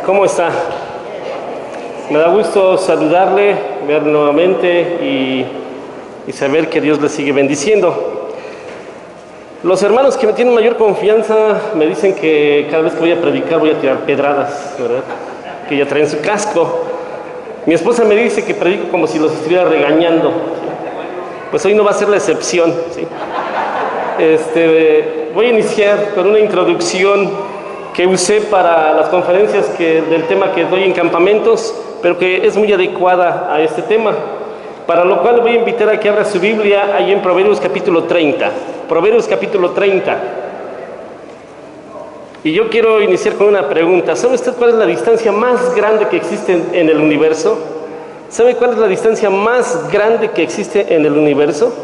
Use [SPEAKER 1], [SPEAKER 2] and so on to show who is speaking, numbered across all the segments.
[SPEAKER 1] ¿Cómo está? Me da gusto saludarle, verle nuevamente y saber que Dios le sigue bendiciendo. Los hermanos que me tienen mayor confianza me dicen que cada vez que voy a predicar voy a tirar pedradas, ¿verdad? Que ya traen su casco. Mi esposa me dice que predico como si los estuviera regañando. Pues hoy no va a ser la excepción, ¿sí? Voy a iniciar con una introducción que usé para las conferencias del tema que doy en campamentos, pero que es muy adecuada a este tema, para lo cual voy a invitar a que abra su Biblia ahí en Proverbios capítulo 30. Proverbios capítulo 30. Y yo quiero iniciar con una pregunta. ¿Sabe usted cuál es la distancia más grande que existe en el universo? ¿Sabe cuál es la distancia más grande que existe en el universo?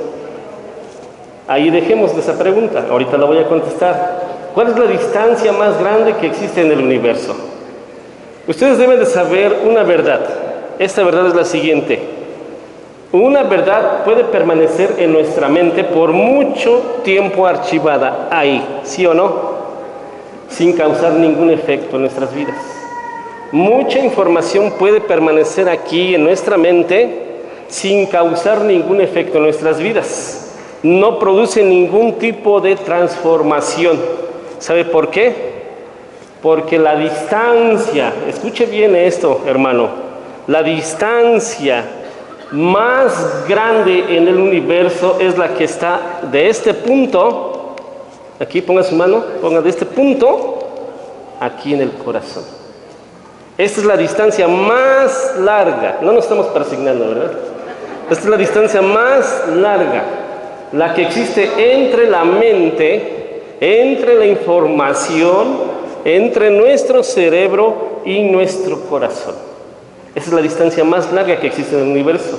[SPEAKER 1] Ahí dejemos esa pregunta, ahorita la voy a contestar. ¿Cuál es la distancia más grande que existe en el universo? Ustedes deben de saber una verdad. Esta verdad es la siguiente. Una verdad puede permanecer en nuestra mente por mucho tiempo archivada ahí, ¿sí o no? Sin causar ningún efecto en nuestras vidas. Mucha información puede permanecer aquí en nuestra mente sin causar ningún efecto en nuestras vidas. No produce ningún tipo de transformación. ¿Sabe por qué? Porque la distancia, escuche bien esto, hermano, la distancia más grande en el universo es la que está de este punto, aquí ponga su mano, ponga de este punto, aquí en el corazón. Esta es la distancia más larga, no nos estamos persignando, ¿verdad? Esta es la distancia más larga, la que existe entre la mente, entre la información, entre nuestro cerebro y nuestro corazón. Esa es la distancia más larga que existe en el universo,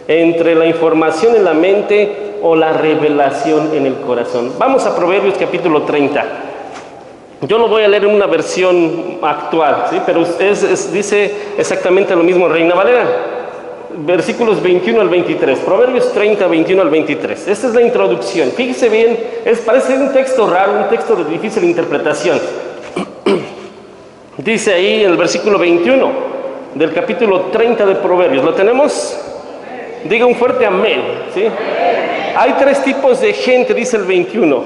[SPEAKER 1] entre la información en la mente o la revelación en el corazón. Vamos a Proverbios capítulo 30. Yo lo voy a leer en una versión actual, ¿sí? Pero dice exactamente lo mismo Reina Valera. Versículos 21 al 23, Proverbios 30, 21 al 23. Esta es la introducción. Fíjese bien, parece un texto raro, un texto de difícil interpretación. Dice ahí en el versículo 21 del capítulo 30 de Proverbios. ¿Lo tenemos? Diga un fuerte amén, ¿sí? Hay tres tipos de gente, dice el 21,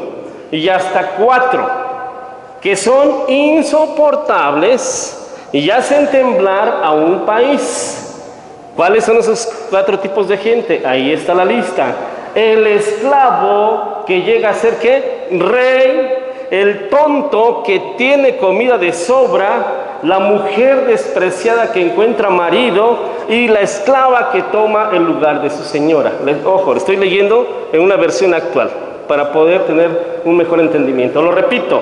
[SPEAKER 1] y hasta 4, que son insoportables y hacen temblar a un país. ¿Cuáles son esos 4 tipos de gente? Ahí está la lista. El esclavo que llega a ser ¿qué? Rey. El tonto que tiene comida de sobra. La mujer despreciada que encuentra marido. Y la esclava que toma el lugar de su señora. Ojo, estoy leyendo en una versión actual para poder tener un mejor entendimiento. Lo repito.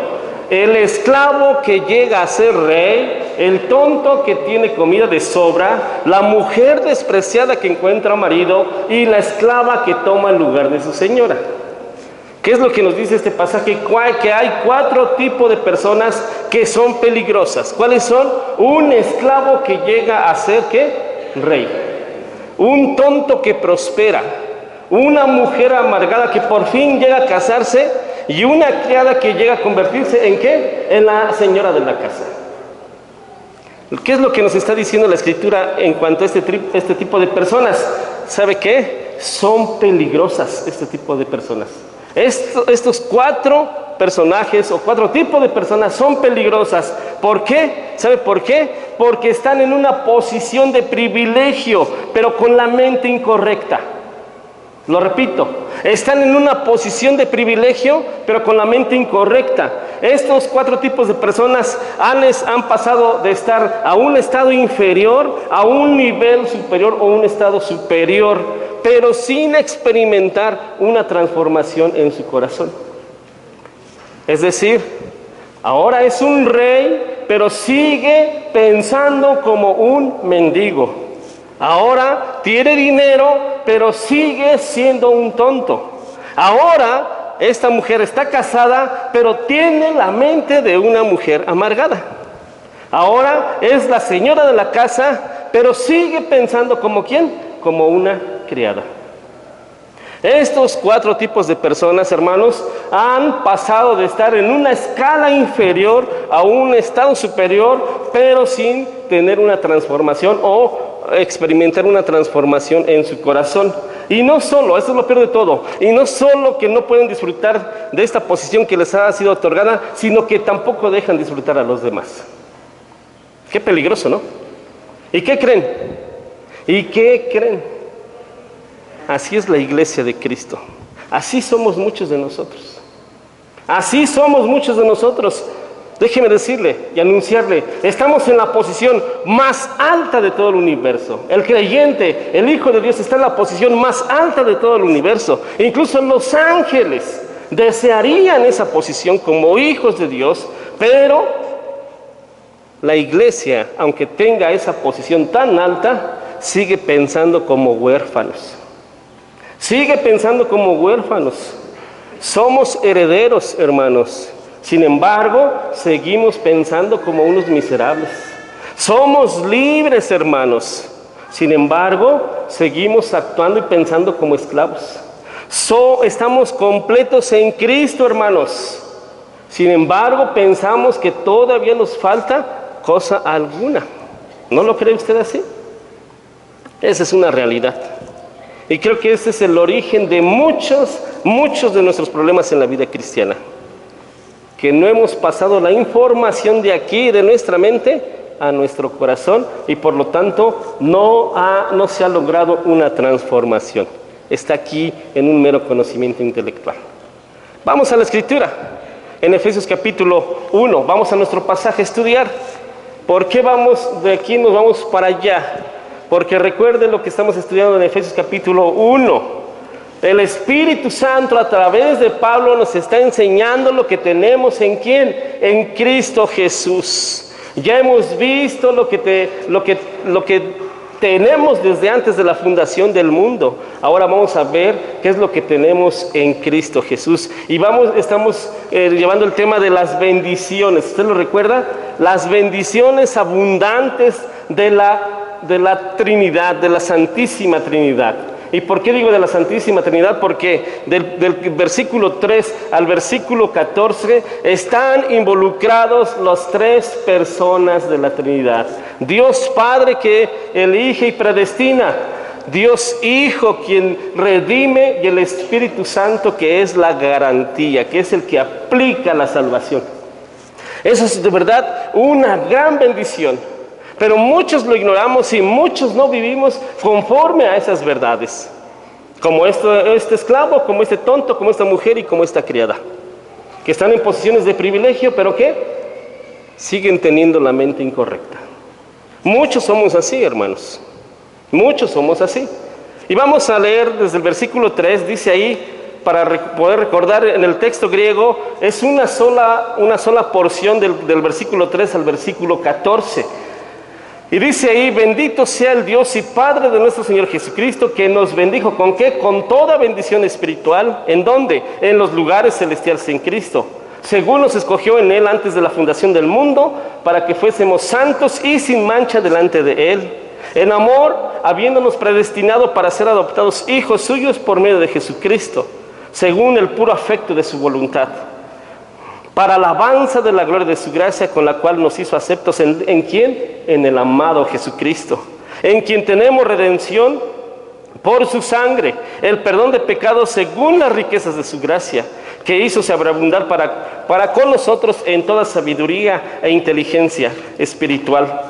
[SPEAKER 1] El esclavo que llega a ser rey, el tonto que tiene comida de sobra, la mujer despreciada que encuentra marido y la esclava que toma el lugar de su señora. ¿Qué es lo que nos dice este pasaje? Que hay 4 tipos de personas que son peligrosas. ¿Cuáles son? Un esclavo que llega a ser ¿qué? Rey. Un tonto que prospera. Una mujer amargada que por fin llega a casarse. Y una criada que llega a convertirse ¿en qué? En la señora de la casa. ¿Qué es lo que nos está diciendo la Escritura en cuanto a este tipo de personas? ¿Sabe qué? Son peligrosas este tipo de personas. Estos 4 personajes o 4 tipos de personas son peligrosas. ¿Por qué? ¿Sabe por qué? Porque están en una posición de privilegio, pero con la mente incorrecta. Lo repito, están en una posición de privilegio, pero con la mente incorrecta. Estos 4 tipos de personas han pasado de estar a un estado inferior, a un nivel superior o un estado superior, pero sin experimentar una transformación en su corazón. Es decir, ahora es un rey, pero sigue pensando como un mendigo. Ahora tiene dinero, pero sigue siendo un tonto. Ahora esta mujer está casada, pero tiene la mente de una mujer amargada. Ahora es la señora de la casa, pero sigue pensando como ¿quién? Como una criada. Estos 4 tipos de personas, hermanos, han pasado de estar en una escala inferior a un estado superior, pero sin tener una transformación o experimentar una transformación en su corazón. Y no solo, esto es lo peor de todo, y no solo que no pueden disfrutar de esta posición que les ha sido otorgada, sino que tampoco dejan disfrutar a los demás. Qué peligroso, ¿no? ¿Y qué creen? ¿Y qué creen? Así es la iglesia de Cristo. Así somos muchos de nosotros. Así somos muchos de nosotros. Déjeme decirle y anunciarle, estamos en la posición más alta de todo el universo. El creyente, el Hijo de Dios, está en la posición más alta de todo el universo. Incluso los ángeles desearían esa posición como hijos de Dios, pero la iglesia, aunque tenga esa posición tan alta, sigue pensando como huérfanos. Sigue pensando como huérfanos. Somos herederos, hermanos. Sin embargo, seguimos pensando como unos miserables. Somos libres, hermanos. Sin embargo, seguimos actuando y pensando como esclavos. Estamos completos en Cristo, hermanos. Sin embargo, pensamos que todavía nos falta cosa alguna. ¿No lo cree usted así? Esa es una realidad. Y creo que ese es el origen de muchos de nuestros problemas en la vida cristiana. Que no hemos pasado la información de aquí, de nuestra mente, a nuestro corazón, y por lo tanto no se ha logrado una transformación. Está aquí en un mero conocimiento intelectual. Vamos a la Escritura, en Efesios capítulo 1, vamos a nuestro pasaje a estudiar. ¿Por qué vamos de aquí, nos vamos para allá? Porque recuerden lo que estamos estudiando en Efesios capítulo 1. El Espíritu Santo a través de Pablo nos está enseñando lo que tenemos en ¿quién? En Cristo Jesús. Ya hemos visto lo que tenemos desde antes de la fundación del mundo. Ahora vamos a ver qué es lo que tenemos en Cristo Jesús. Y estamos llevando el tema de las bendiciones. ¿Usted lo recuerda? Las bendiciones abundantes de la Trinidad, de la Santísima Trinidad. ¿Y por qué digo de la Santísima Trinidad? Porque del versículo 3 al versículo 14 están involucrados las 3 personas de la Trinidad. Dios Padre que elige y predestina, Dios Hijo quien redime, y el Espíritu Santo que es la garantía, que es el que aplica la salvación. Eso es de verdad una gran bendición. Pero muchos lo ignoramos y muchos no vivimos conforme a esas verdades. Como este esclavo, como este tonto, como esta mujer y como esta criada. Que están en posiciones de privilegio, pero ¿qué? Siguen teniendo la mente incorrecta. Muchos somos así, hermanos. Muchos somos así. Y vamos a leer desde el versículo 3, dice ahí, para poder recordar en el texto griego, es una sola porción del versículo 3 al versículo 14. Y dice ahí, bendito sea el Dios y Padre de nuestro Señor Jesucristo, que nos bendijo, ¿con qué? Con toda bendición espiritual. ¿En dónde? En los lugares celestiales en Cristo. Según nos escogió en Él antes de la fundación del mundo, para que fuésemos santos y sin mancha delante de Él. En amor, habiéndonos predestinado para ser adoptados hijos suyos por medio de Jesucristo, según el puro afecto de su voluntad, para alabanza de la gloria de su gracia, con la cual nos hizo aceptos ¿en quién? En el amado Jesucristo, en quien tenemos redención por su sangre, el perdón de pecados según las riquezas de su gracia, que hizo sobreabundar para con nosotros en toda sabiduría e inteligencia espiritual,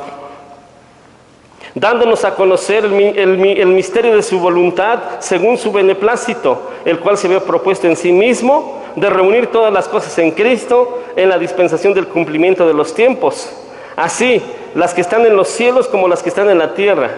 [SPEAKER 1] dándonos a conocer el misterio de su voluntad según su beneplácito, el cual se había propuesto en sí mismo de reunir todas las cosas en Cristo en la dispensación del cumplimiento de los tiempos, así las que están en los cielos como las que están en la tierra.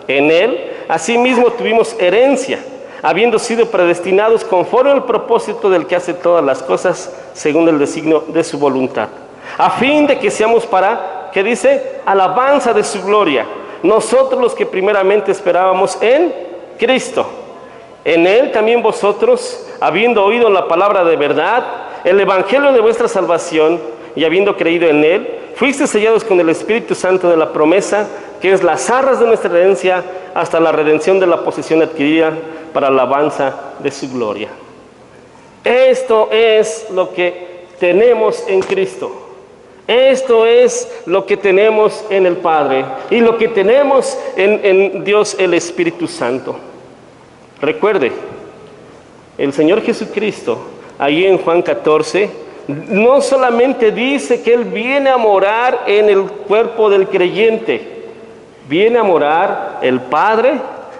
[SPEAKER 1] En Él asimismo tuvimos herencia, habiendo sido predestinados conforme al propósito del que hace todas las cosas según el designio de su voluntad, a fin de que seamos para, ¿qué dice? Alabanza de su gloria, nosotros los que primeramente esperábamos en Cristo. En Él también vosotros, habiendo oído la palabra de verdad, el evangelio de vuestra salvación, y habiendo creído en Él, fuisteis sellados con el Espíritu Santo de la promesa, que es las arras de nuestra herencia, hasta la redención de la posesión adquirida para la alabanza de su gloria. Esto es lo que tenemos en Cristo. Esto es lo que tenemos en el Padre y lo que tenemos en Dios el Espíritu Santo. Recuerde, el Señor Jesucristo, ahí en Juan 14, no solamente dice que Él viene a morar en el cuerpo del creyente, viene a morar el Padre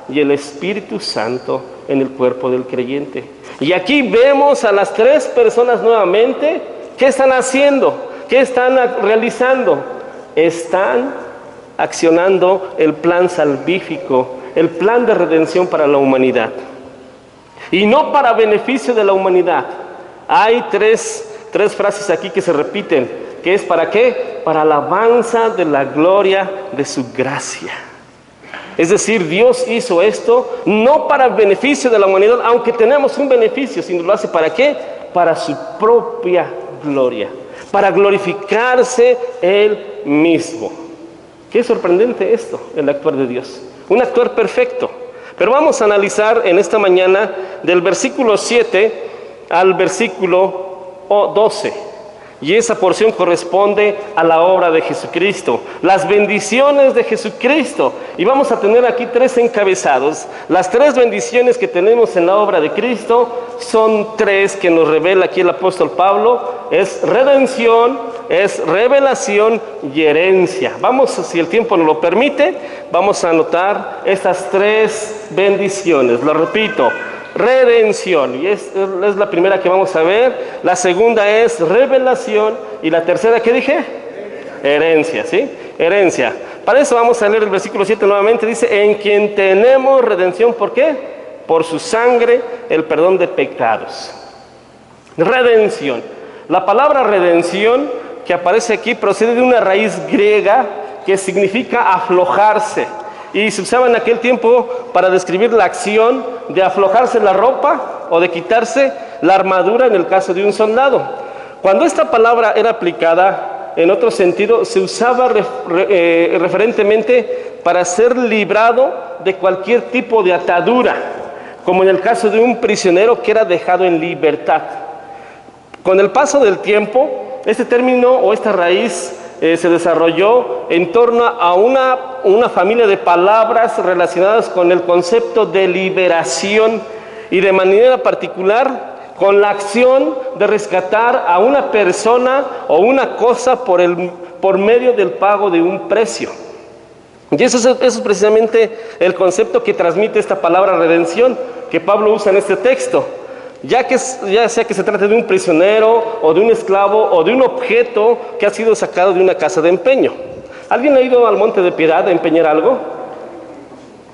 [SPEAKER 1] y el Espíritu Santo en el cuerpo del creyente. Y aquí vemos a las tres personas nuevamente. ¿Qué están haciendo? ¿Qué están realizando? Están accionando el plan salvífico, el plan de redención para la humanidad. Y no para beneficio de la humanidad. Hay tres frases aquí que se repiten, que es ¿para qué? Para alabanza de la gloria de su gracia. Es decir, Dios hizo esto no para beneficio de la humanidad, aunque tenemos un beneficio, sino lo hace ¿para qué? Para su propia gloria, para glorificarse Él mismo. Qué sorprendente esto, el actuar de Dios, un actuar perfecto. Pero vamos a analizar en esta mañana del versículo 7 al versículo 12. Y esa porción corresponde a la obra de Jesucristo, las bendiciones de Jesucristo. Y vamos a tener aquí tres encabezados. Las tres bendiciones que tenemos en la obra de Cristo son tres que nos revela aquí el apóstol Pablo. Es redención, es revelación y herencia. Vamos, si el tiempo nos lo permite, vamos a anotar estas tres bendiciones. Lo repito. Redención, y es la primera que vamos a ver. La segunda es revelación, y la tercera, ¿qué dije? Herencia, ¿sí? Herencia. Para eso vamos a leer el versículo 7 nuevamente. Dice, en quien tenemos redención, ¿por qué? Por su sangre, el perdón de pecados. Redención. La palabra redención que aparece aquí procede de una raíz griega que significa aflojarse. Y se usaba en aquel tiempo para describir la acción de aflojarse la ropa o de quitarse la armadura en el caso de un soldado. Cuando esta palabra era aplicada en otro sentido, se usaba referentemente para ser librado de cualquier tipo de atadura, como en el caso de un prisionero que era dejado en libertad. Con el paso del tiempo, este término o esta raíz se desarrolló en torno a una familia de palabras relacionadas con el concepto de liberación y de manera particular con la acción de rescatar a una persona o una cosa por medio del pago de un precio. Y eso es precisamente el concepto que transmite esta palabra redención que Pablo usa en este texto. Ya sea que se trate de un prisionero o de un esclavo o de un objeto que ha sido sacado de una casa de empeño. ¿Alguien ha ido al Monte de Piedad a empeñar algo?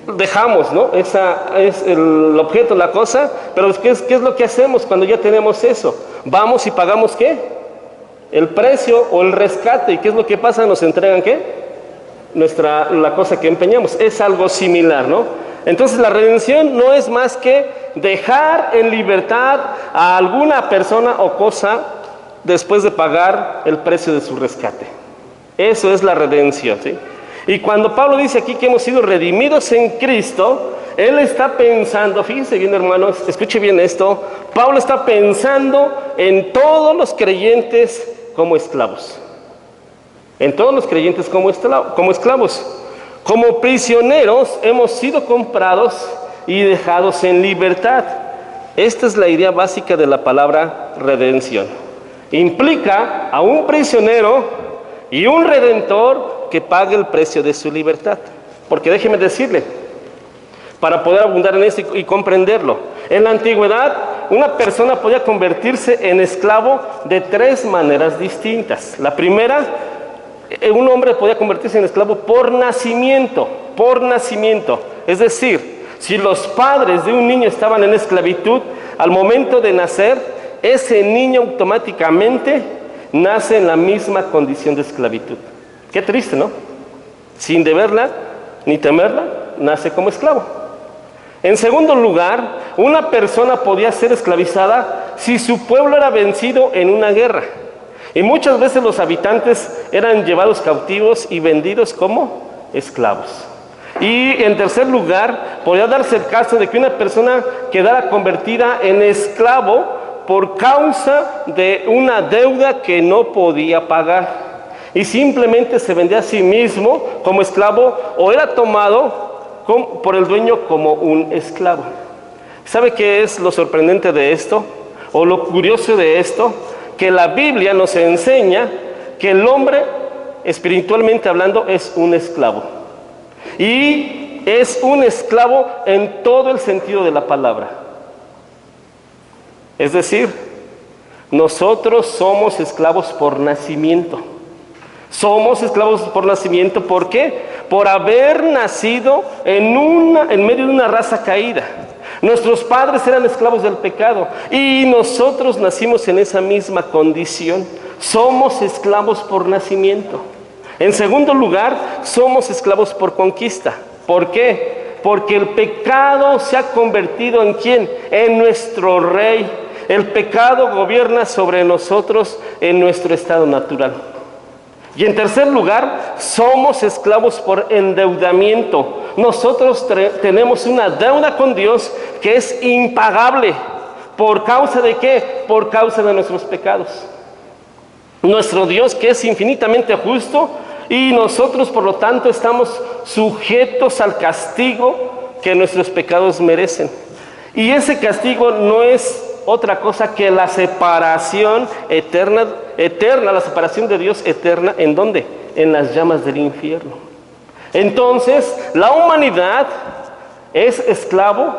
[SPEAKER 1] Dejamos, ¿no? Esa es el objeto, la cosa, pero ¿qué es lo que hacemos cuando ya tenemos eso? Vamos y pagamos ¿qué? El precio o el rescate. ¿Y qué es lo que pasa? Nos entregan ¿qué? La cosa que empeñamos. Es algo similar, ¿no? Entonces la redención no es más que dejar en libertad a alguna persona o cosa después de pagar el precio de su rescate. Eso es la redención, ¿sí? Y cuando Pablo dice aquí que hemos sido redimidos en Cristo, él está pensando, fíjense bien hermanos, escuche bien esto, Pablo está pensando en todos los creyentes como esclavos. En todos los creyentes como esclavos. Como prisioneros hemos sido comprados y dejados en libertad. Esta es la idea básica de la palabra redención. Implica a un prisionero y un redentor que pague el precio de su libertad. Porque déjeme decirle, para poder abundar en esto y comprenderlo, en la antigüedad una persona podía convertirse en esclavo de tres maneras distintas. La primera, un hombre podía convertirse en esclavo por nacimiento. Es decir, si los padres de un niño estaban en esclavitud, al momento de nacer, ese niño automáticamente nace en la misma condición de esclavitud. Qué triste, ¿no? Sin deberla ni temerla, nace como esclavo. En segundo lugar, una persona podía ser esclavizada si su pueblo era vencido en una guerra. Y muchas veces los habitantes eran llevados cautivos y vendidos como esclavos. Y en tercer lugar, podría darse el caso de que una persona quedara convertida en esclavo por causa de una deuda que no podía pagar. Y simplemente se vendía a sí mismo como esclavo o era tomado por el dueño como un esclavo. ¿Sabe qué es lo sorprendente de esto? O lo curioso de esto, que la Biblia nos enseña que el hombre, espiritualmente hablando, es un esclavo. Y es un esclavo en todo el sentido de la palabra. Es decir, nosotros somos esclavos por nacimiento. Somos esclavos por nacimiento, ¿por qué? Por haber nacido en medio de una raza caída. Nuestros padres eran esclavos del pecado y nosotros nacimos en esa misma condición. Somos esclavos por nacimiento. En segundo lugar, somos esclavos por conquista. ¿Por qué? Porque el pecado se ha convertido ¿en quién? En nuestro rey. El pecado gobierna sobre nosotros en nuestro estado natural. Y en tercer lugar, somos esclavos por endeudamiento. Nosotros tenemos una deuda con Dios que es impagable. ¿Por causa de qué? Por causa de nuestros pecados. Nuestro Dios, que es infinitamente justo, y nosotros por lo tanto estamos sujetos al castigo que nuestros pecados merecen. Y ese castigo no es otra cosa que la separación eterna, la separación de Dios eterna, ¿en dónde? En las llamas del infierno. Entonces, la humanidad es esclavo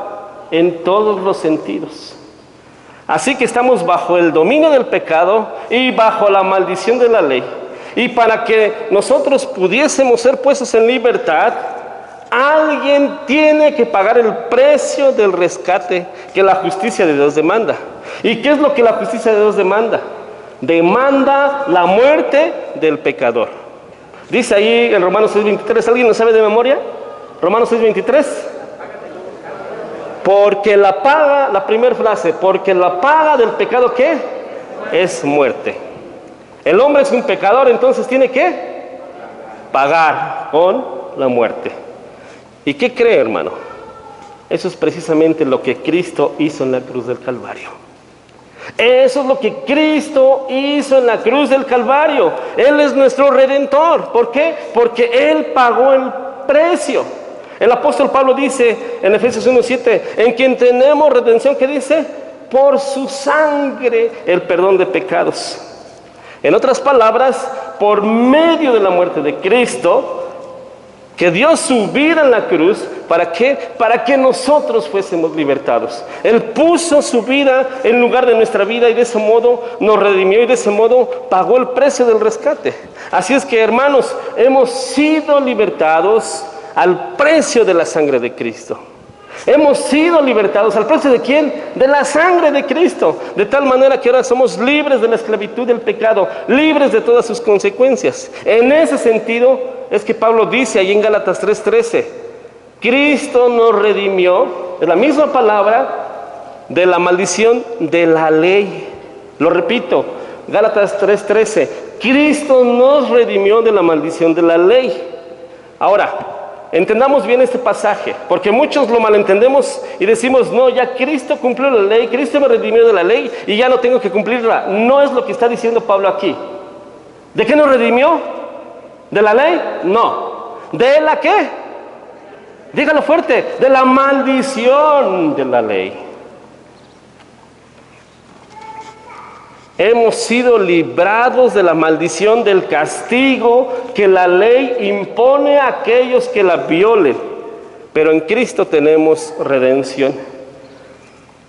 [SPEAKER 1] en todos los sentidos. Así que estamos bajo el dominio del pecado y bajo la maldición de la ley. Y para que nosotros pudiésemos ser puestos en libertad, alguien tiene que pagar el precio del rescate que la justicia de Dios demanda. ¿Y qué es lo que la justicia de Dios demanda? Demanda la muerte del pecador. Dice ahí en Romanos 6:23, ¿alguien lo sabe de memoria? Romanos 6:23. Porque la paga, la primera frase, porque la paga del pecado, ¿qué? Es muerte. El hombre es un pecador, entonces tiene que pagar con la muerte. ¿Y qué cree, hermano? Eso es precisamente lo que Cristo hizo en la cruz del Calvario. Eso es lo que Cristo hizo en la cruz del Calvario. Él es nuestro Redentor. ¿Por qué? Porque Él pagó el precio. El apóstol Pablo dice en Efesios 1:7, en quien tenemos redención, ¿qué dice? Por su sangre, el perdón de pecados. En otras palabras, por medio de la muerte de Cristo, que dio su vida en la cruz, ¿para qué? Para que nosotros fuésemos libertados. Él puso su vida en lugar de nuestra vida y de ese modo nos redimió y de ese modo pagó el precio del rescate. Así es que, hermanos, hemos sido libertados al precio de la sangre de Cristo. Hemos sido libertados al precio de ¿quién? De la sangre de Cristo. De tal manera que ahora somos libres de la esclavitud del pecado, libres de todas sus consecuencias. En ese sentido es que Pablo dice ahí en Gálatas 3:13, Cristo nos redimió, es la misma palabra, de la maldición de la ley. Lo repito, Gálatas 3:13, Cristo nos redimió de la maldición de la ley. Ahora, entendamos bien este pasaje, porque muchos lo malentendemos y decimos, no, ya Cristo cumplió la ley, Cristo me redimió de la ley y ya no tengo que cumplirla. No es lo que está diciendo Pablo aquí. ¿De qué nos redimió? ¿De la ley? No. ¿De la qué? Dígalo fuerte, de la maldición de la ley. Hemos sido librados de la maldición del castigo que la ley impone a aquellos que la violen. Pero en Cristo tenemos redención.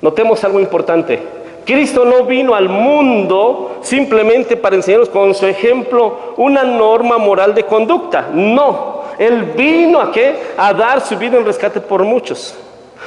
[SPEAKER 1] Notemos algo importante. Cristo no vino al mundo simplemente para enseñarnos con su ejemplo una norma moral de conducta. No, Él vino ¿a qué? A dar su vida en rescate por muchos.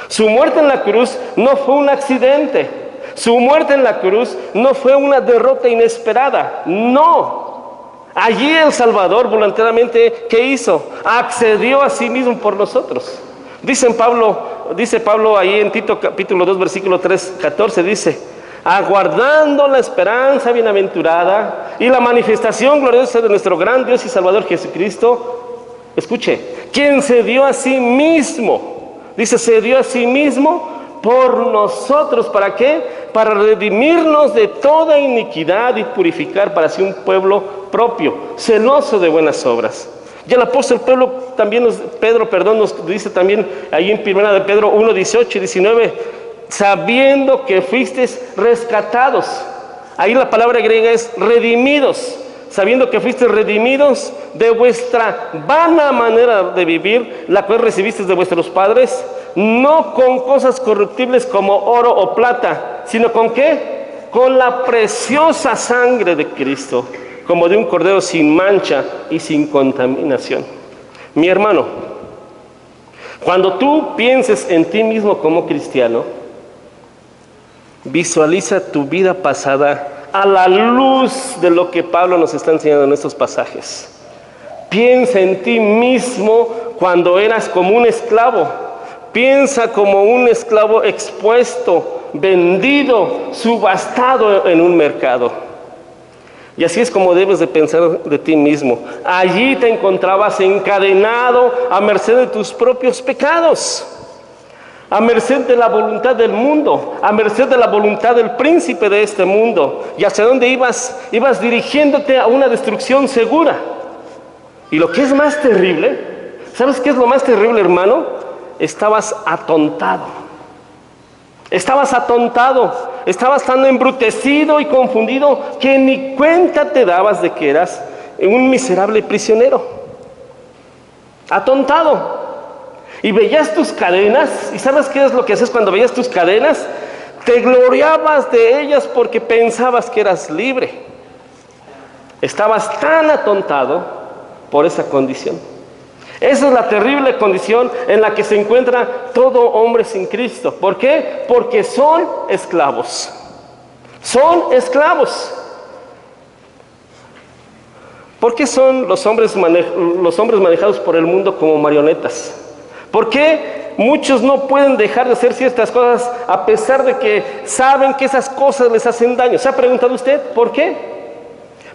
[SPEAKER 1] Su muerte en la cruz no fue un accidente. Su muerte en la cruz no fue una derrota inesperada, no. Allí el Salvador voluntariamente, ¿qué hizo? Accedió a sí mismo por nosotros. Dice Pablo ahí en Tito capítulo 2, versículo 3:14, dice, aguardando la esperanza bienaventurada y la manifestación gloriosa de nuestro gran Dios y Salvador Jesucristo, escuche, quien se dio a sí mismo Dice, se dio a sí mismo por nosotros. ¿Para qué? Para redimirnos de toda iniquidad y purificar para sí un pueblo propio, celoso de buenas obras. Y el apóstol Pedro nos dice también ahí en 1 de Pedro 1, 18 y 19, sabiendo que fuisteis rescatados. Ahí la palabra griega es redimidos. Sabiendo que fuisteis redimidos de vuestra vana manera de vivir, la cual recibisteis de vuestros padres, no con cosas corruptibles como oro o plata, sino ¿con qué? Con la preciosa sangre de Cristo, como de un cordero sin mancha y sin contaminación. Mi hermano, cuando tú pienses en ti mismo como cristiano, visualiza tu vida pasada a la luz de lo que Pablo nos está enseñando en estos pasajes. Piensa en ti mismo cuando eras como un esclavo. Piensa como un esclavo expuesto, vendido, subastado en un mercado. Y así es como debes de pensar de ti mismo. Allí te encontrabas encadenado a merced de tus propios pecados, a merced de la voluntad del mundo, a merced de la voluntad del príncipe de este mundo. ¿Y hacia dónde ibas? Ibas dirigiéndote a una destrucción segura. Y lo que es más terrible, ¿sabes qué es lo más terrible, hermano? Estabas atontado. Estabas tan embrutecido y confundido que ni cuenta te dabas de que eras un miserable prisionero. Atontado. Y veías tus cadenas, ¿y sabes qué es lo que haces cuando veías tus cadenas? Te gloriabas de ellas porque pensabas que eras libre. Estabas tan atontado por esa condición. Esa es la terrible condición en la que se encuentra todo hombre sin Cristo. ¿Por qué? Porque son esclavos. Son esclavos. ¿Por qué son los hombres manejados por el mundo como marionetas? ¿Por qué muchos no pueden dejar de hacer ciertas cosas a pesar de que saben que esas cosas les hacen daño? ¿Se ha preguntado usted por qué?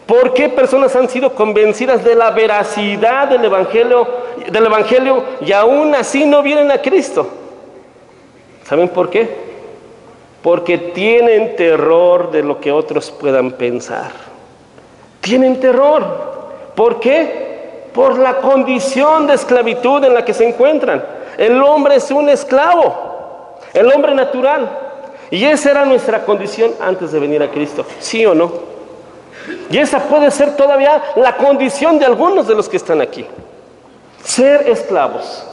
[SPEAKER 1] ¿Por qué personas han sido convencidas de la veracidad del Evangelio y aún así no vienen a Cristo? ¿Saben por qué? Porque tienen terror de lo que otros puedan pensar. Tienen terror. ¿Por qué? Por la condición de esclavitud en la que se encuentran. El hombre es un esclavo, el hombre natural. Y esa era nuestra condición antes de venir a Cristo, ¿sí o no? Y esa puede ser todavía la condición de algunos de los que están aquí. Ser esclavos.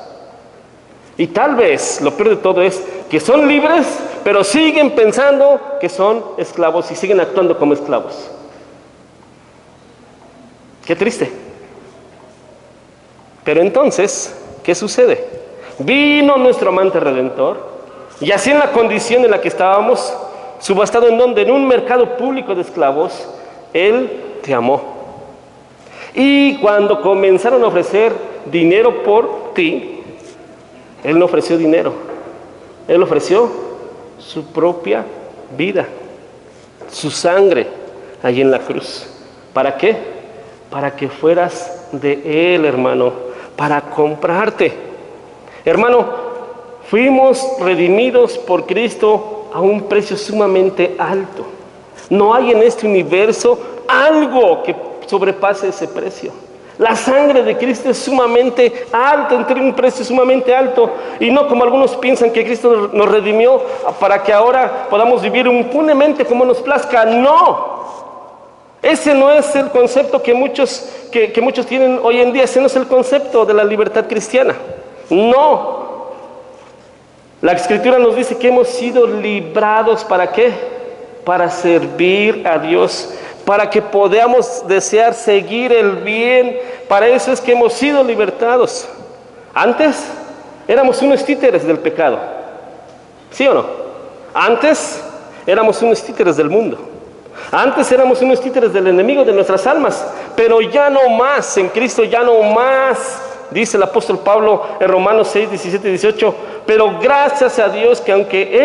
[SPEAKER 1] Y tal vez lo peor de todo es que son libres, pero siguen pensando que son esclavos y siguen actuando como esclavos. Qué triste. Pero entonces, ¿qué sucede? Vino nuestro amante redentor, y así en la condición en la que estábamos, subastado en donde, en un mercado público de esclavos, Él te amó. Y cuando comenzaron a ofrecer dinero por ti, Él no ofreció dinero, Él ofreció su propia vida, su sangre, allí en la cruz. ¿Para qué? Para que fueras de Él, hermano, para comprarte. Hermano, fuimos redimidos por Cristo a un precio sumamente alto. No hay en este universo algo que sobrepase ese precio. La sangre de Cristo es sumamente alta, tiene un precio sumamente alto. Y no como algunos piensan que Cristo nos redimió para que ahora podamos vivir impunemente como nos plazca. No. Ese no es el concepto que muchos tienen hoy en día. Ese no es el concepto de la libertad cristiana. No. La Escritura nos dice que hemos sido librados. ¿Para qué? Para servir a Dios, para que podamos desear seguir el bien. Para eso es que hemos sido libertados. Antes éramos unos títeres del pecado. ¿Sí o no? Antes éramos unos títeres del mundo. Antes éramos unos títeres del enemigo de nuestras almas, pero ya no más, en Cristo ya no más, dice el apóstol Pablo en Romanos 6, 17 y 18, pero gracias a Dios que aunque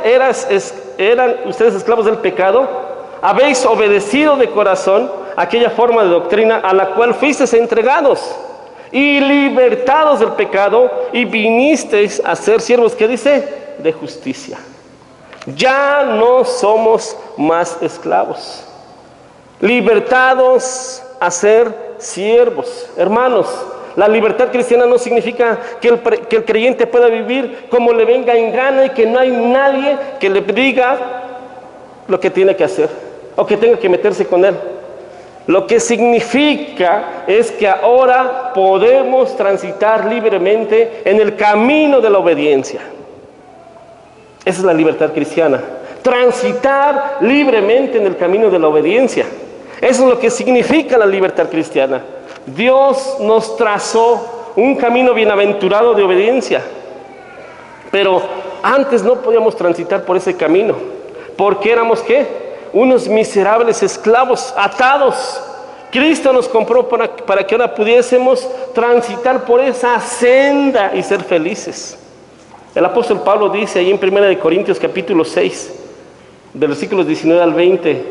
[SPEAKER 1] eran ustedes esclavos del pecado, habéis obedecido de corazón aquella forma de doctrina a la cual fuisteis entregados, y libertados del pecado, y vinisteis a ser siervos, ¿qué dice? De justicia. Ya no somos más esclavos, libertados a ser siervos. Hermanos, la libertad cristiana no significa que el creyente pueda vivir como le venga en gana y que no hay nadie que le diga lo que tiene que hacer o que tenga que meterse con él. Lo que significa es que ahora podemos transitar libremente en el camino de la obediencia. Esa es la libertad cristiana, transitar libremente en el camino de la obediencia. Eso es lo que significa la libertad cristiana. Dios nos trazó un camino bienaventurado de obediencia, pero antes no podíamos transitar por ese camino, porque éramos ¿qué? Unos miserables esclavos atados. Cristo nos compró para que ahora pudiésemos transitar por esa senda y ser felices. El apóstol Pablo dice ahí en 1 Corintios capítulo 6, de versículos 19 al 20: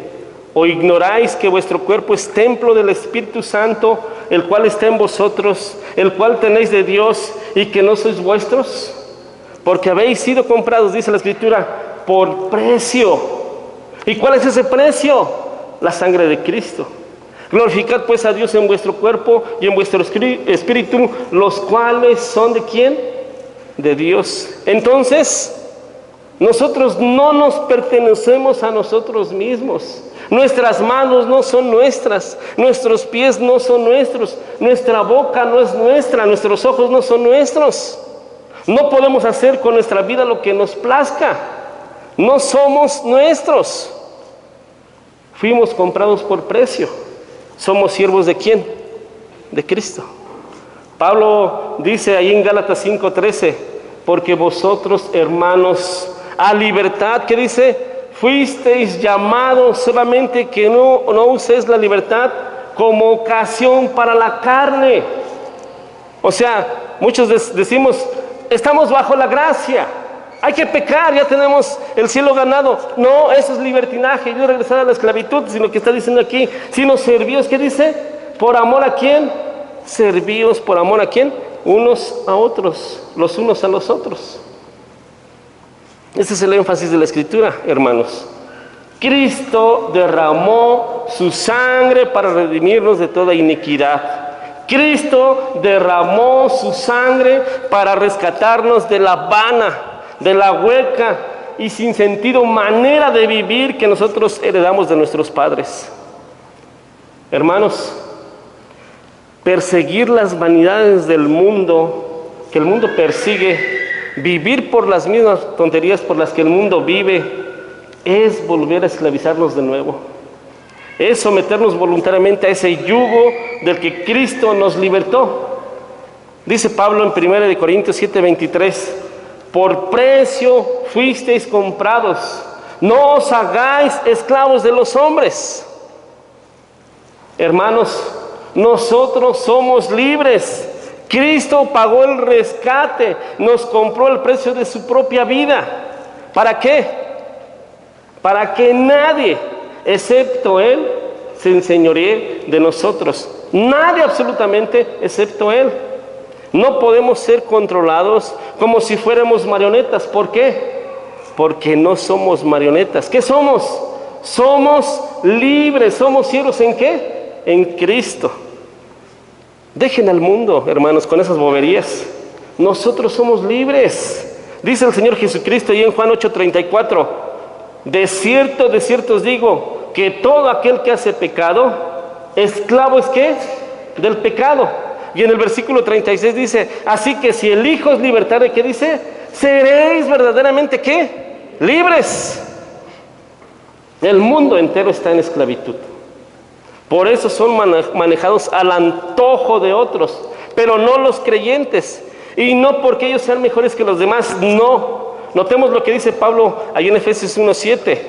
[SPEAKER 1] ¿O ignoráis que vuestro cuerpo es templo del Espíritu Santo, el cual está en vosotros, el cual tenéis de Dios, y que no sois vuestros? Porque habéis sido comprados, dice la Escritura, por precio. ¿Y cuál es ese precio? La sangre de Cristo. Glorificad pues a Dios en vuestro cuerpo y en vuestro espíritu, los cuales son ¿de quién? De Dios. Entonces, nosotros no nos pertenecemos a nosotros mismos. Nuestras manos no son nuestras, nuestros pies no son nuestros, nuestra boca no es nuestra, nuestros ojos no son nuestros. No podemos hacer con nuestra vida lo que nos plazca. No somos nuestros. Fuimos comprados por precio. Somos siervos ¿de quién? De Cristo. Pablo dice ahí en Gálatas 5:13: porque vosotros, hermanos, a libertad, ¿qué dice? Fuisteis llamados, solamente que no uséis la libertad como ocasión para la carne. O sea, muchos decimos, estamos bajo la gracia, hay que pecar, ya tenemos el cielo ganado. No, eso es libertinaje, yo regresar a la esclavitud, sino que está diciendo aquí, sino servíos, ¿qué dice? ¿Por amor a quién? Servíos por amor a quién? Unos a otros, los unos a los otros. Ese es el énfasis de la Escritura, hermanos. Cristo derramó su sangre para redimirnos de toda iniquidad. Cristo derramó su sangre para rescatarnos de la vana, de la hueca y sin sentido manera de vivir que nosotros heredamos de nuestros padres. Hermanos, perseguir las vanidades del mundo, que el mundo persigue, vivir por las mismas tonterías por las que el mundo vive, es volver a esclavizarnos de nuevo. Es someternos voluntariamente a ese yugo del que Cristo nos libertó. Dice Pablo en 1 Corintios 7:23: por precio fuisteis comprados, no os hagáis esclavos de los hombres. Hermanos, nosotros somos libres. Cristo pagó el rescate, nos compró el precio de su propia vida. ¿Para qué? Para que nadie, excepto Él, se enseñoree de nosotros. Nadie absolutamente, excepto Él. No podemos ser controlados como si fuéramos marionetas. ¿Por qué? Porque no somos marionetas. ¿Qué somos? Somos libres. ¿Somos siervos en qué? En Cristo. Dejen al mundo, hermanos, con esas boberías. Nosotros somos libres. Dice el Señor Jesucristo y en Juan 8:34: de cierto os digo, que todo aquel que hace pecado, esclavo es ¿qué? Del pecado. Y en el versículo 36 dice: así que si el Hijo os libertare, ¿qué dice? Seréis verdaderamente ¿qué? Libres. El mundo entero está en esclavitud. Por eso son manejados al antojo de otros, pero no los creyentes. Y no porque ellos sean mejores que los demás, no. Notemos lo que dice Pablo ahí en Efesios 1:7: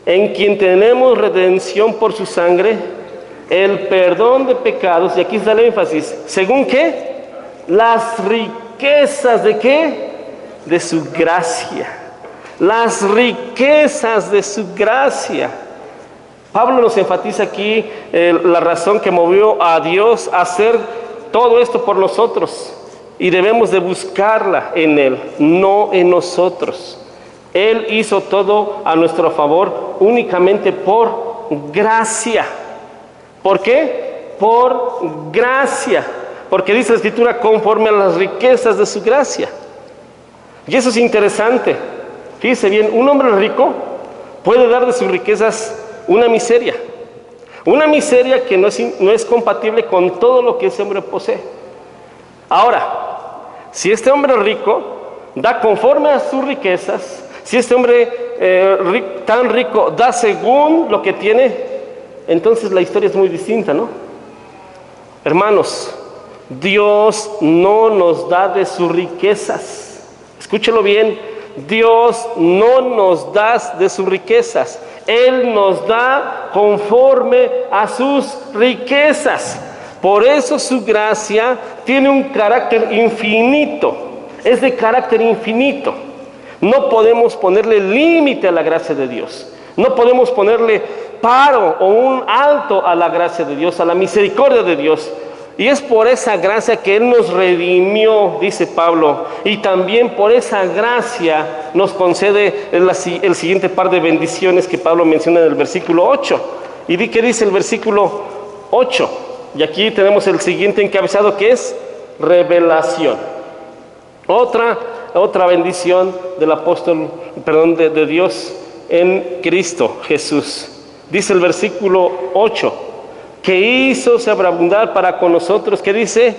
[SPEAKER 1] en quien tenemos redención por su sangre, el perdón de pecados, y aquí está el énfasis, ¿según qué? Las riquezas de ¿qué? De su gracia. Las riquezas de su gracia. Pablo nos enfatiza aquí la razón que movió a Dios a hacer todo esto por nosotros y debemos de buscarla en Él, no en nosotros. Él hizo todo a nuestro favor únicamente por gracia. ¿Por qué? Por gracia. Porque dice la Escritura, conforme a las riquezas de su gracia. Y eso es interesante. Fíjese bien, un hombre rico puede dar de sus riquezas una miseria. Una miseria que no es compatible con todo lo que ese hombre posee. Ahora, si este hombre rico da conforme a sus riquezas, si este hombre tan rico da según lo que tiene, entonces la historia es muy distinta, ¿no? Hermanos, Dios no nos da de sus riquezas. Escúchelo bien, Dios no nos da de sus riquezas. Él nos da conforme a sus riquezas. Por eso su gracia tiene un carácter infinito. Es de carácter infinito. No podemos ponerle límite a la gracia de Dios. No podemos ponerle paro o un alto a la gracia de Dios, a la misericordia de Dios. Y es por esa gracia que Él nos redimió, dice Pablo, y también por esa gracia nos concede el siguiente par de bendiciones que Pablo menciona en el versículo 8. ¿Y qué dice el versículo 8? Y aquí tenemos el siguiente encabezado, que es revelación. Otra bendición del apóstol, de Dios en Cristo Jesús. Dice el versículo 8, que hizo sobreabundar para con nosotros, ¿qué dice?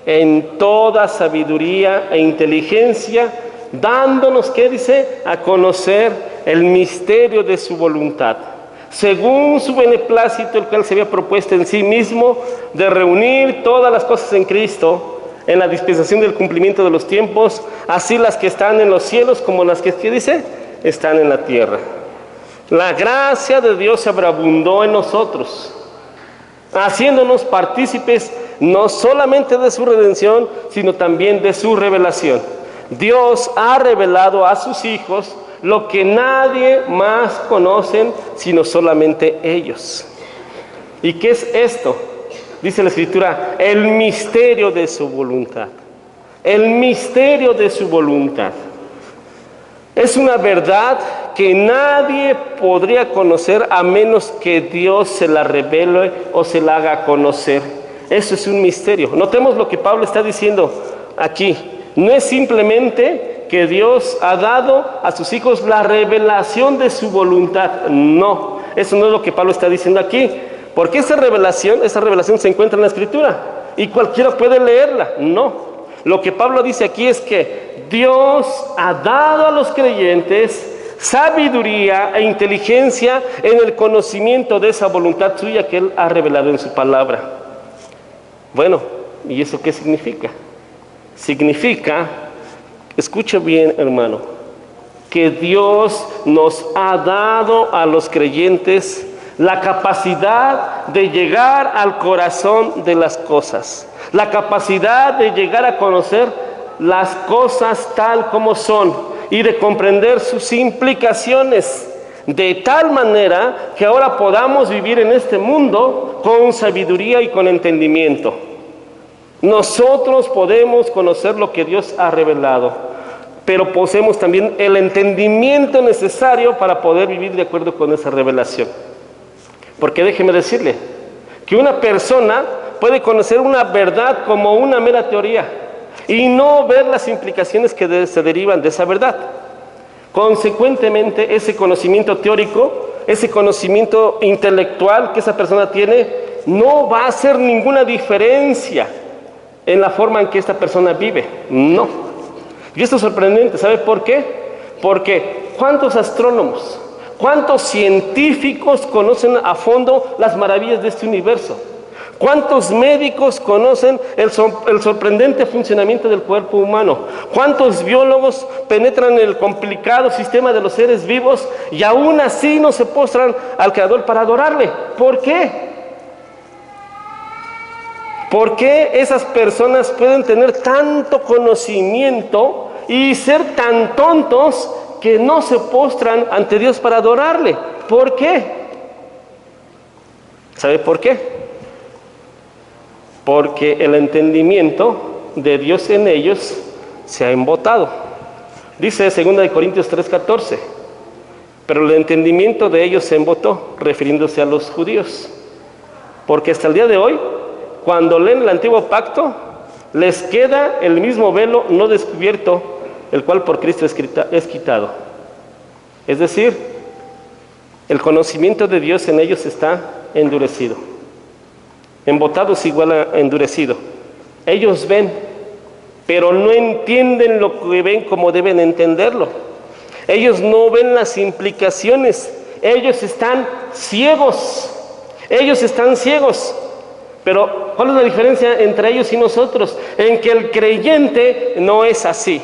[SPEAKER 1] En toda sabiduría e inteligencia, dándonos, ¿qué dice? A conocer el misterio de su voluntad, según su beneplácito, el cual se había propuesto en sí mismo, de reunir todas las cosas en Cristo, en la dispensación del cumplimiento de los tiempos, así las que están en los cielos como las que, ¿qué dice? Están en la tierra. La gracia de Dios se sobreabundó en nosotros, haciéndonos partícipes no solamente de su redención, sino también de su revelación. Dios ha revelado a sus hijos lo que nadie más conocen, sino solamente ellos. ¿Y qué es esto? Dice la Escritura, el misterio de su voluntad. El misterio de su voluntad. Es una verdad que nadie podría conocer a menos que Dios se la revele o se la haga conocer. Eso es un misterio. Notemos lo que Pablo está diciendo aquí. No es simplemente que Dios ha dado a sus hijos la revelación de su voluntad. No, eso no es lo que Pablo está diciendo aquí. Porque esa revelación se encuentra en la Escritura y cualquiera puede leerla. No. Lo que Pablo dice aquí es que Dios ha dado a los creyentes sabiduría e inteligencia en el conocimiento de esa voluntad suya que Él ha revelado en su palabra. Bueno, ¿y eso qué significa? Significa, escucha bien, hermano, que Dios nos ha dado a los creyentes la capacidad de llegar al corazón de las cosas, la capacidad de llegar a conocer las cosas tal como son y de comprender sus implicaciones, de tal manera que ahora podamos vivir en este mundo con sabiduría y con entendimiento. Nosotros podemos conocer lo que Dios ha revelado, pero poseemos también el entendimiento necesario para poder vivir de acuerdo con esa revelación. Porque déjeme decirle que una persona puede conocer una verdad como una mera teoría y no ver las implicaciones que se derivan de esa verdad. Consecuentemente, ese conocimiento teórico, ese conocimiento intelectual que esa persona tiene, no va a hacer ninguna diferencia en la forma en que esta persona vive. No. Y esto es sorprendente. ¿Sabe por qué? Porque ¿cuántos astrónomos, cuántos científicos conocen a fondo las maravillas de este universo? ¿Cuántos médicos conocen el sorprendente funcionamiento del cuerpo humano? ¿Cuántos biólogos penetran en el complicado sistema de los seres vivos y aún así no se postran al Creador para adorarle? ¿Por qué? ¿Por qué esas personas pueden tener tanto conocimiento y ser tan tontos que no se postran ante Dios para adorarle? ¿Por qué? ¿Sabe por qué? porque el entendimiento de Dios en ellos se ha embotado. Dice 2 Corintios 3:14, pero el entendimiento de ellos se embotó, refiriéndose a los judíos. Porque hasta el día de hoy, cuando leen el antiguo pacto, les queda el mismo velo no descubierto, el cual por Cristo es quitado. Es decir, el conocimiento de Dios en ellos está endurecido. Embotado es igual a endurecido. Ellos ven, pero no entienden lo que ven como deben entenderlo. Ellos no ven las implicaciones. Ellos están ciegos. Ellos están ciegos. Pero, ¿cuál es la diferencia entre ellos y nosotros? En que el creyente no es así.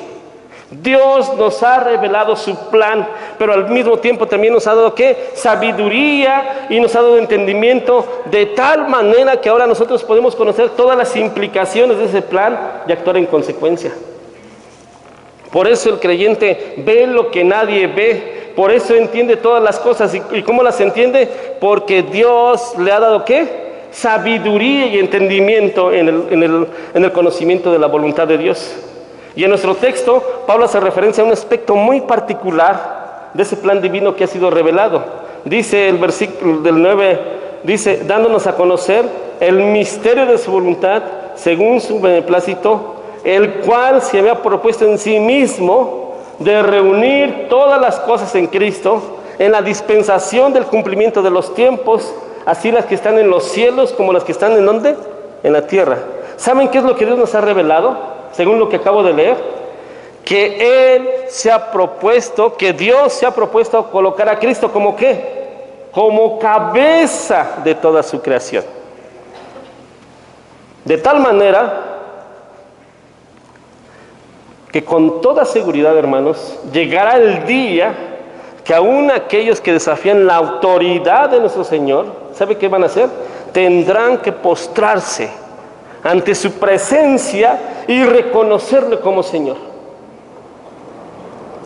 [SPEAKER 1] Dios nos ha revelado su plan, pero al mismo tiempo también nos ha dado ¿qué? Sabiduría, y nos ha dado entendimiento, de tal manera que ahora nosotros podemos conocer todas las implicaciones de ese plan y actuar en consecuencia. Por eso el creyente ve lo que nadie ve, por eso entiende todas las cosas. ¿Y cómo las entiende? Porque Dios le ha dado ¿qué? Sabiduría y entendimiento en el conocimiento de la voluntad de Dios. Y en nuestro texto, Pablo hace referencia a un aspecto muy particular de ese plan divino que ha sido revelado. Dice el versículo del 9, dice, dándonos a conocer el misterio de su voluntad, según su beneplácito, el cual se había propuesto en sí mismo de reunir todas las cosas en Cristo, en la dispensación del cumplimiento de los tiempos, así las que están en los cielos como las que están ¿en dónde? En la tierra. ¿Saben qué es lo que Dios nos ha revelado? Según lo que acabo de leer, que Él se ha propuesto, que Dios se ha propuesto colocar a Cristo como ¿qué? Como cabeza de toda su creación. De tal manera que con toda seguridad, hermanos, llegará el día que aún aquellos que desafían la autoridad de nuestro Señor, ¿sabe qué van a hacer? Tendrán que postrarse ante su presencia y reconocerle como Señor.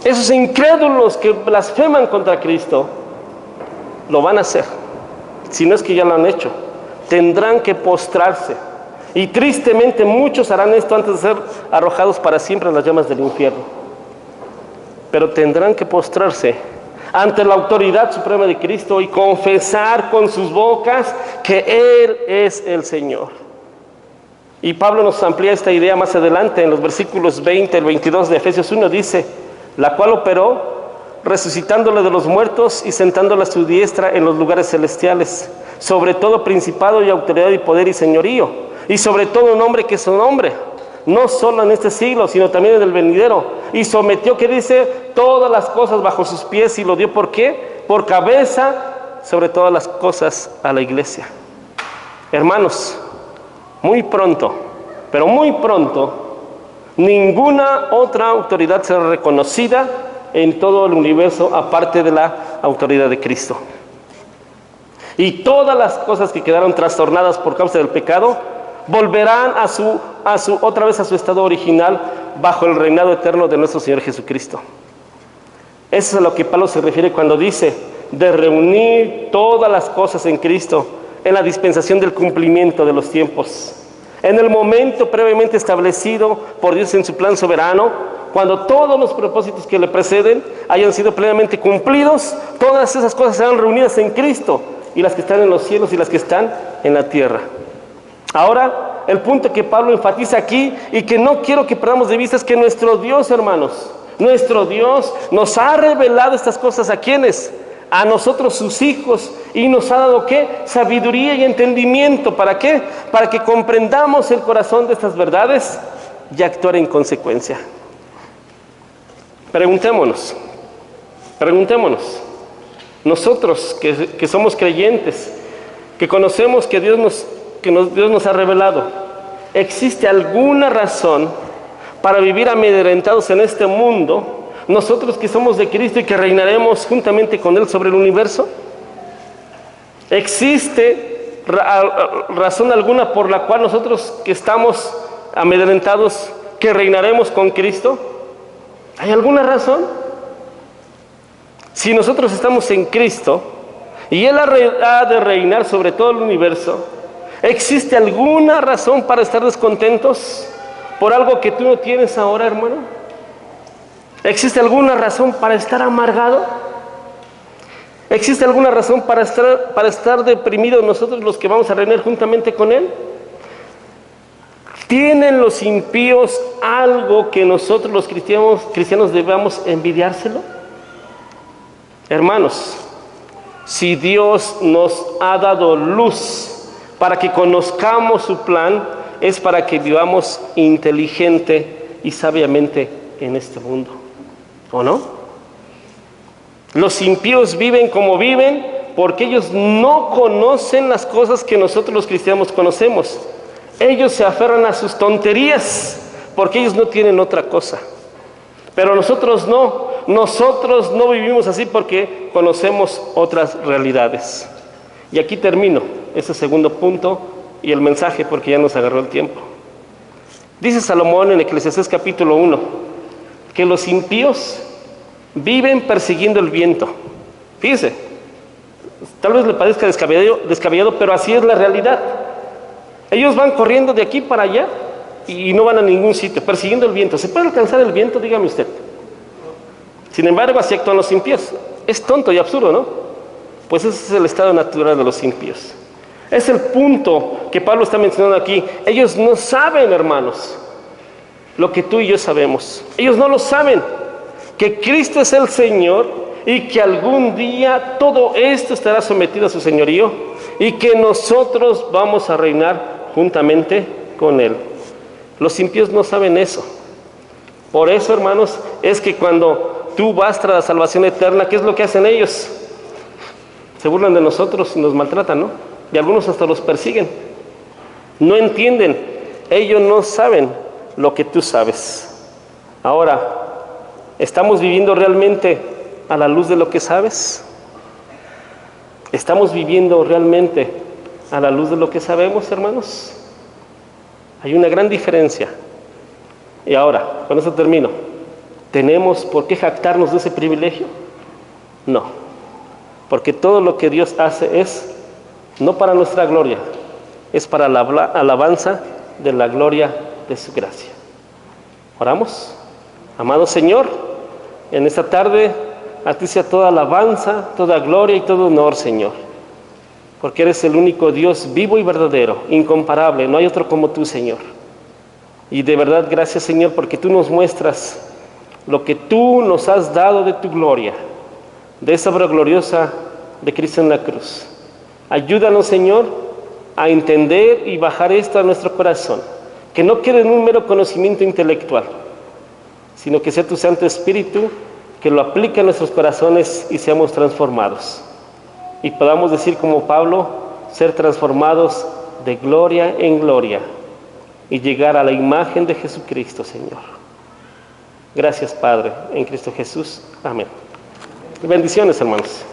[SPEAKER 1] Esos incrédulos que blasfeman contra Cristo lo van a hacer, si no es que ya lo han hecho. Tendrán que postrarse, y tristemente muchos harán esto antes de ser arrojados para siempre en las llamas del infierno. Pero tendrán que postrarse ante la autoridad suprema de Cristo y confesar con sus bocas que Él es el Señor. Y Pablo nos amplía esta idea más adelante en los versículos 20 al 22 de Efesios 1, dice, la cual operó resucitándole de los muertos y sentándole a su diestra en los lugares celestiales, sobre todo principado y autoridad y poder y señorío, y sobre todo nombre que es su nombre, no solo en este siglo, sino también en el venidero, y sometió, que dice, todas las cosas bajo sus pies, y lo dio, ¿por qué? Por cabeza sobre todas las cosas a la iglesia. Hermanos, muy pronto, pero muy pronto, ninguna otra autoridad será reconocida en todo el universo aparte de la autoridad de Cristo. Y todas las cosas que quedaron trastornadas por causa del pecado volverán otra vez a su estado original bajo el reinado eterno de nuestro Señor Jesucristo. Eso es a lo que Pablo se refiere cuando dice de reunir todas las cosas en Cristo, en la dispensación del cumplimiento de los tiempos, en el momento previamente establecido por Dios en su plan soberano, cuando todos los propósitos que le preceden hayan sido plenamente cumplidos, todas esas cosas serán reunidas en Cristo, y las que están en los cielos y las que están en la tierra. Ahora, el punto que Pablo enfatiza aquí y que no quiero que perdamos de vista es que nuestro Dios, hermanos, nuestro Dios nos ha revelado estas cosas. ¿A quiénes? A nosotros, sus hijos, y nos ha dado ¿qué? Sabiduría y entendimiento. ¿Para qué? Para que comprendamos el corazón de estas verdades y actuar en consecuencia. Preguntémonos, nosotros que somos creyentes, que conocemos que Dios nos ha revelado, ¿existe alguna razón para vivir amedrentados en este mundo? Nosotros que somos de Cristo y que reinaremos juntamente con Él sobre el universo. ¿Existe razón alguna por la cual nosotros que estamos amedrentados, que reinaremos con Cristo? ¿Hay alguna razón? Si nosotros estamos en Cristo y Él ha de reinar sobre todo el universo, ¿Existe alguna razón para estar descontentos por algo que tú no tienes ahora, hermano? ¿Existe alguna razón para estar amargado? ¿Existe alguna razón para estar deprimidos nosotros los que vamos a reinar juntamente con Él? ¿Tienen los impíos algo que nosotros los cristianos debamos envidiárselo? Hermanos, si Dios nos ha dado luz para que conozcamos su plan, es para que vivamos inteligente y sabiamente en este mundo, ¿o no? Los impíos viven como viven porque ellos no conocen las cosas que nosotros los cristianos conocemos. Ellos se aferran a sus tonterías porque ellos no tienen otra cosa. Pero nosotros no vivimos así porque conocemos otras realidades. Y aquí termino ese segundo punto y el mensaje porque ya nos agarró el tiempo. Dice Salomón en Eclesiastés capítulo 1 que los impíos viven persiguiendo el viento. Fíjese, tal vez le parezca descabellado, pero así es la realidad. Ellos van corriendo de aquí para allá y no van a ningún sitio, persiguiendo el viento. ¿Se puede alcanzar el viento? Dígame usted. Sin embargo, así actúan los impíos. Es tonto y absurdo, ¿no? Pues ese es el estado natural de los impíos. Es el punto que Pablo está mencionando aquí. Ellos no saben, hermanos, lo que tú y yo sabemos. Ellos no lo saben, que Cristo es el Señor y que algún día todo esto estará sometido a su señorío y que nosotros vamos a reinar juntamente con Él. Los impíos no saben eso. Por eso, hermanos, es que cuando tú vas tras la salvación eterna, ¿qué es lo que hacen ellos? Se burlan de nosotros y nos maltratan, ¿no? Y algunos hasta los persiguen. No entienden. Ellos no saben lo que tú sabes. Ahora, ¿estamos viviendo realmente a la luz de lo que sabes? ¿Estamos viviendo realmente a la luz de lo que sabemos, hermanos? Hay una gran diferencia. Y ahora, con eso termino. ¿Tenemos por qué jactarnos de ese privilegio? No. Porque todo lo que Dios hace es no para nuestra gloria, es para la alabanza de la gloria de su gracia. Oramos. Amado Señor, en esta tarde a ti sea toda alabanza, toda gloria y todo honor, Señor. Porque eres el único Dios vivo y verdadero, incomparable, no hay otro como tú, Señor. Y de verdad, gracias, Señor, porque tú nos muestras lo que tú nos has dado de tu gloria, de esa obra gloriosa de Cristo en la cruz. Ayúdanos, Señor, a entender y bajar esto a nuestro corazón, que no quede en un mero conocimiento intelectual, sino que sea tu Santo Espíritu que lo aplique a nuestros corazones y seamos transformados. Y podamos decir como Pablo, ser transformados de gloria en gloria y llegar a la imagen de Jesucristo, Señor. Gracias, Padre, en Cristo Jesús. Amén. Bendiciones, hermanos.